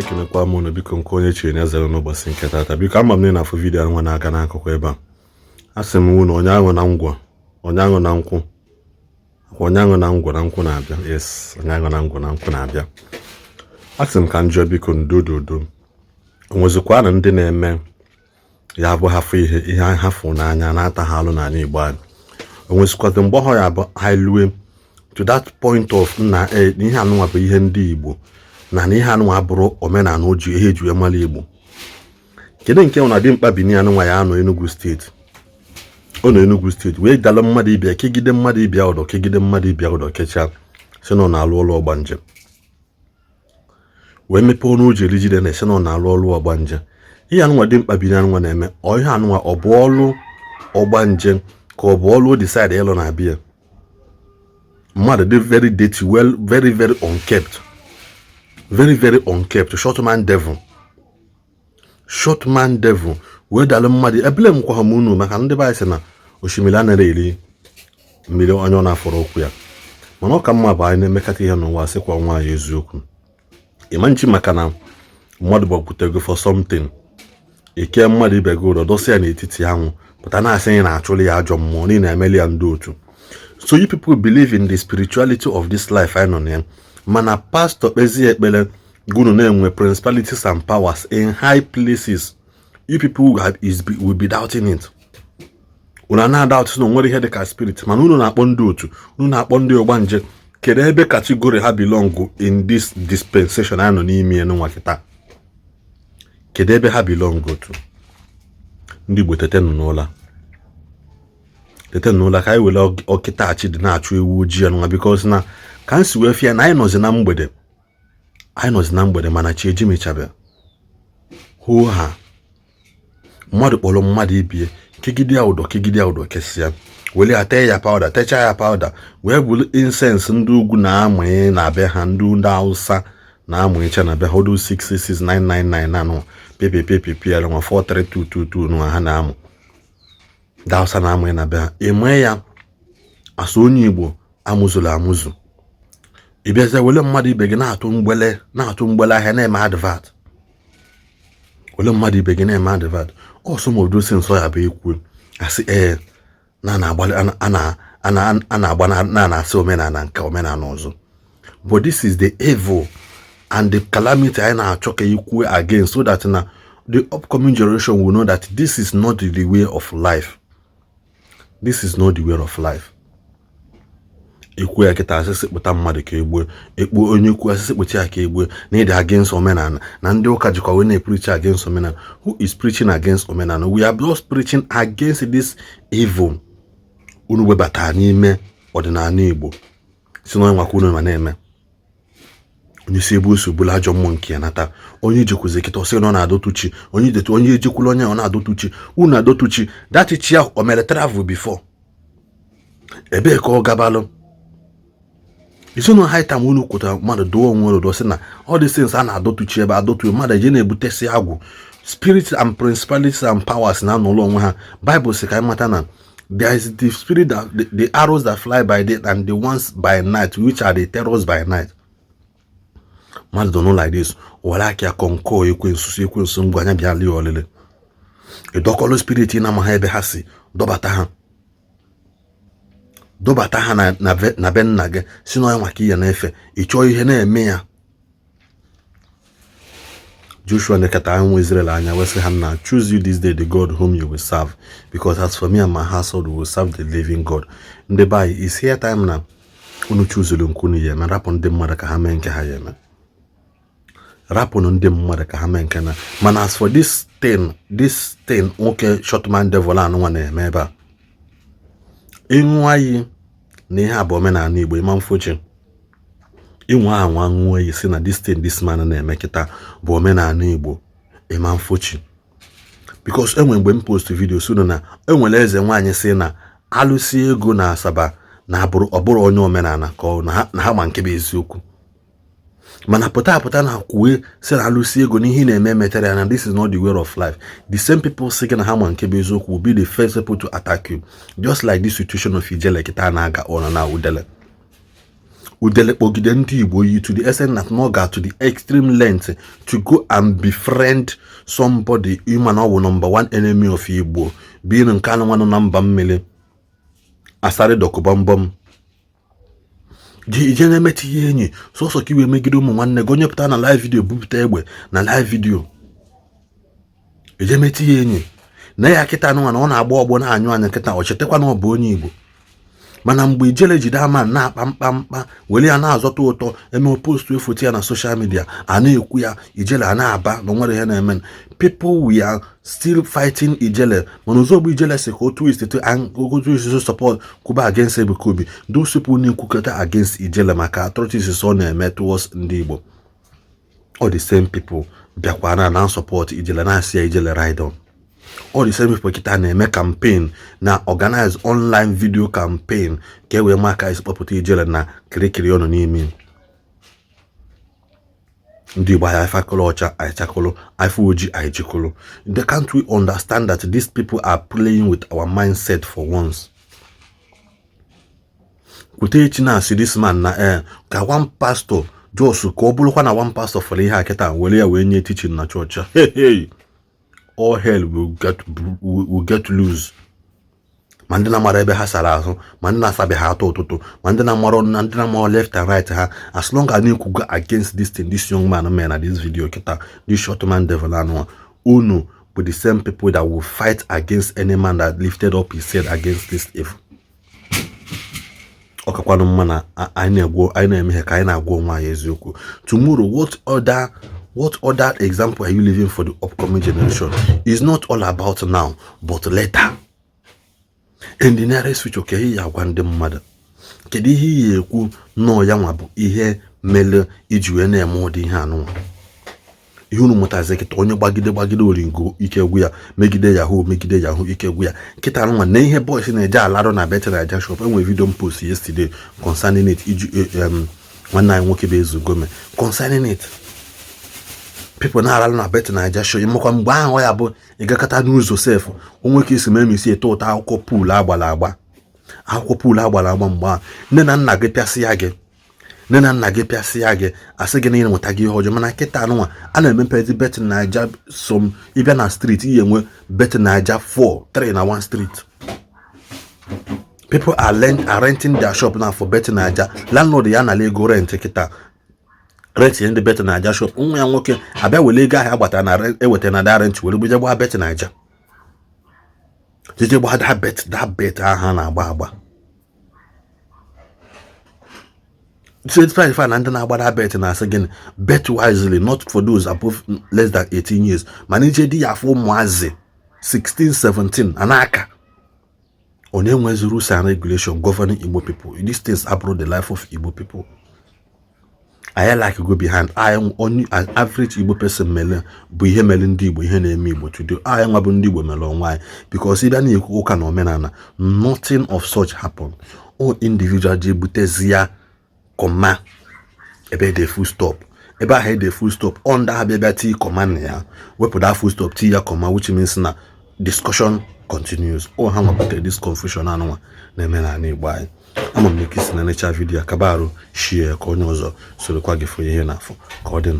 ekenekwa m unu biko nke onye chere na zero n'ụbọchị nke tata biko ama m na afọ vidiyo anwa na-aga n'akụkụ ebe a asị m unu onye aṅụ na ngwa onye aṅụ na nkwụ onye aṅụ na ngwa na nkwụ na-abịa yes onye aṅụ na ngwa na nkwụ na-abịa asị m ka njọ biko ndododo onwezikwa na ndị na-eme ya bụ hafụ ihe hafụ n'anya na-ata ha alụ n'ala Igbo anyị onwezikwa mgbe ọ ya bụ hailue to that point of na ihe anụnwa bụ ihe ndị Igbo na ihe anụnwa bụrụ omenala oji ihe eji mara Igbo kedu nke ọ na-adị mkpa bini anụnwa ya anọ Enugu steeti ọ nọ Enugu steeti wee dala mmadụ ibia kegide mmadụ ibia ọdọ kegide mmadụ ibia ọdọ kecha si nọ na-alụ ọlụ ọgbanje wee mepee ọnụ oji eri jide na esi nọ na-alụ ọlụ ọgbanje ihe anụnwa dị mkpa bini anụnwa na-eme ọ ihe anụnwa ọ bụ ọlụ ọgbanje ka ọ bụ ọlụ o decide ịlụ na-abịa mmadụ dị very dirty well very unkept very unkept short man devil wee dalụ mmadụ ebele nkwa ha unu maka ndị be anyị sị na osimiri anaghị eri mmiri onye ọ na-afọrọ okwu ya mana ọ ka mma bụ anyị na-emekata ihe n'ụwa sịkwa nwaanyị eziokwu ịma nchi maka na mmadụ gbapụtego for something ike mmadụ ibe gị ụlọ dosa ya n'etiti anwụ pụta na-asị anyị na-achụrụ ya ajọ mmụọ n'ihi na-emeli ya ndị otu. So you people believe in the spirituality of this life I know mana pastor kpezi ekpere gunu na-enwe principalities and powers in high places. You people will be doubting it. Una na doubt no nwere ihe dị ka spirit mana unu na-akpọ ndị otu unu na-akpọ ndị ọgbanje kedu ebe category ha belong in this dispensation I know n'ime nwa kita kedu ebe ha belong to. Ndị Igbo tetenu n'ụla n'ụla ka anyị were ọkịta achị dị na-achụ ewu ojii anụnwa because na ka nsi wee fịa na anyị nọzi na mgbede mana chi eji mechabịa hoo ha mmadụ kpọrọ mmadụ ibie kegide ya ụdọ kesịa wele ate ya powder techa ya powder wee bụrụ incense ndị ugwu na-amụnye na be ha ndị Hausa na-amụnyecha na be ha odo 66999 anụ pepepepepe nwa 43222 nwa ha na-amụ Hausa na-amụnye na be ha enwe ya asụ onye Igbo amụzụla amụzụ ịbịaza wele mmadụ ibe gị na-atụ mgbele ahịa na-eme advert wele mmadụ ibe gị na-eme advert some of those things ya bụ ekwu asị na-asị omenala nke omenala ọzọ but this is the evil and the calamity anyị na-achọ ka ikwu again so that na the upcoming generation will know that this is not the way of life. This is not the way of life. Ikwu ya kita asịsị kpụta mmadụ ka ekpu onye ikwu asịsị kpụta ya ka egbu na ịdị against omenala na ndị ụka jikwa wee na-preach against omenala. Who is preaching against omenala? We are just preaching against this evil unu webata n'ime ọdịnala Igbo si na nwakwa unu ma na-eme onye si ebu osu bụla ajọ mmụọ nke ya nata onye jekwuzi kịta ọsị nọ na-adọtuchi onye ejekwula onye ọ na-adọtuchi unu adọtuchi datichi ahụ o mere travel before ebe ka ọ gabalụ isi na haita unu kwụta mmadụ dụọ onwe ụlọ sị na all these things a na-adọtuchi ebe adọtu mmadụ eje na-ebutesi agwụ spirits and principalities and powers na n'ụlọ onwe ha. Bible sị ka anyị mata na there is the spirit that the arrows that fly by day and the ones by night which are the terrors by night. Mmadụ don't know like this were aka konko ekwensu ngwa anya bịa lie olile edokolo spirit na ma ha ebe ha si dobata ha na be nna gị si na nwa ka ihe na-efe ịchọ ihe na-eme ya. Joshua nekata ahụ Israel anya wee sị ha na choose you this day the God whom you will serve because as for me and my household we will serve the living God. Ndị be anyị is here time na unu chuzuru nkunu ya na rapụ ndị mmadụ ka ha mee nke ha ya eme rapụnụ ndị mmadụ ka ha mee nke na mana as for this thing nwoke short man devil anụnwa na-eme ebe a ịnwụ anyị na ihe abụ omenala Igbo ịma mfochi ịnwe anwa nwụọ iyi si na this man na-eme kịta bụ omenala Igbo ịma mfochi because enwe mgbe m post video so na enwere eze nwaanyị si na alụsi ego na Asaba na ọbụrụ onye omenala ka na ha ma nke bụ eziokwu mana pụta na kwue si na alụsi ego n'ihe na-eme metere na this is not the way of life. The same people saying na ha ma nke bụ eziokwu will be the first people to attack you just like this situation of Ijele kita na-aga ọnọ na udele udelekpogide Ndị Igbo yi to the extent that no got to the extreme length to go and befriend somebody human or number one enemy of Igbo being in kind of one number mmele asare dokubambom je na-emeti ihe enyi so ka iwe megide ụmụ nwanne gị onye pụta na live video bupụta egbe na live video je meti ihe enyi na ya kịta anụ na ọ na-agba ọgbọ na-anyụ anya nkịta ọ chetakwa na ọ bụ onye Igbo mana mgbe ijele jide ama na-akpa mkpamkpa wele ya na-azọta ụtọ eme post efoto ya na social media a na-ekwu ya ijele a na-aba na nwere ihe na-eme people we are still fighting ijele mana ozogbo ijele si ka otu isi support kuba against Ebukobi those people na-ekwukọta against ijele maka atrocities ọ na-eme towards Ndị Igbo all the same people bịakwa na support ijele na-asị ya ijele ride on. All the same people kita na-eme campaign na organize online video campaign ka we maka isipọpụta ijele na kirikiri ọnụ n'ime Ndị Igbo anyị fakọlọ ọcha anyị chakọlọ afọ oji anyị jikọlọ. Can't we understand that these people are playing with our mindset for once? Kutechi na si this man na ka one pastor Josu ka ọ bụrụkwa na one pastor for ihe akịta were ya wee nye teaching na church. Hey. All hell will get loose. Mandina mara ebe ha sara ahụ, mandina sabe ha atọ ụtụtụ, mandina mara left and right ha. As long as you go against this young man at this video, this short man devil and Uno with the same people that will fight against any man that lifted up his head against this evil. Okakwanu mana I na-eme ka anyị na-agwa nwa ya eziokwu. Tomorrow, what other example are you leaving for the upcoming generation? It's not all about now, but later. In the nearest future, okay, ya gwande mmadụ. Kedu ihe ya ekwu no ya nwa bụ ihe mele iji wee na-eme ụdị ihe anụ. Ihe unu mụtazi kịta onye gbagide oringo ike gwu ya megide yahoo ike gwu ya kịta anụ na ihe boys na-eje alaro na better Naija shop. Enwe video post yesterday concerning it iji nwanne anyị nwoke bụ Ezugome concerning it. People na alalo na better Naija shop imekwa mgbe ahụ ya bụ ịgakọta n'ụzọ sef onwe ka isi memisi eto ụta akwụkwọ pool agbala agba mgbe ahụ nne na nna gị pịasị ya gị asị gị na ị mụta gị ihe ọjọọ mana kịta anụnwa a na-emepezi better Naija som ịbịa na street ihe enwe better Naija 3 na 1 street. People are renting their shop now for better Naija. Landlord ya na ego rent kịta rent in the better Naija shop nwa ya nwoke abịa wele ego ahụ agbata na eweta na da rent were buje gba better Naija jeje gba that bet aha na agba so fine and then about that bet na asị gịnị bet wisely, not for those above less than 18 years manije di ya for mwazi 16 17 anaka onye nwezi rules and regulation governing Igbo people. These things abroad the life of Igbo people. I like to go behind. I am only an average Igbo person mele bụ ihe mele Ndị Igbo ihe na-eme Igbo today. I am abụ Ndị Igbo mele why? Because ịbịa na-ekwu ụka na omenala, nothing of such happen. All individual je butezia koma ebe de full stop. Ebe ahụ de full stop under abịa ti koma na ya. Wepụ that full stop ti ya koma, which means na discussion continues. Oh, ha nwapụta this confusion anụnwa na-eme na Igbo anyị. Ama m na-ekisi na necha video kabarụ share ka onye ọzọ sorokwa gị fụ ihe n'afọ ka ọ dịnụ.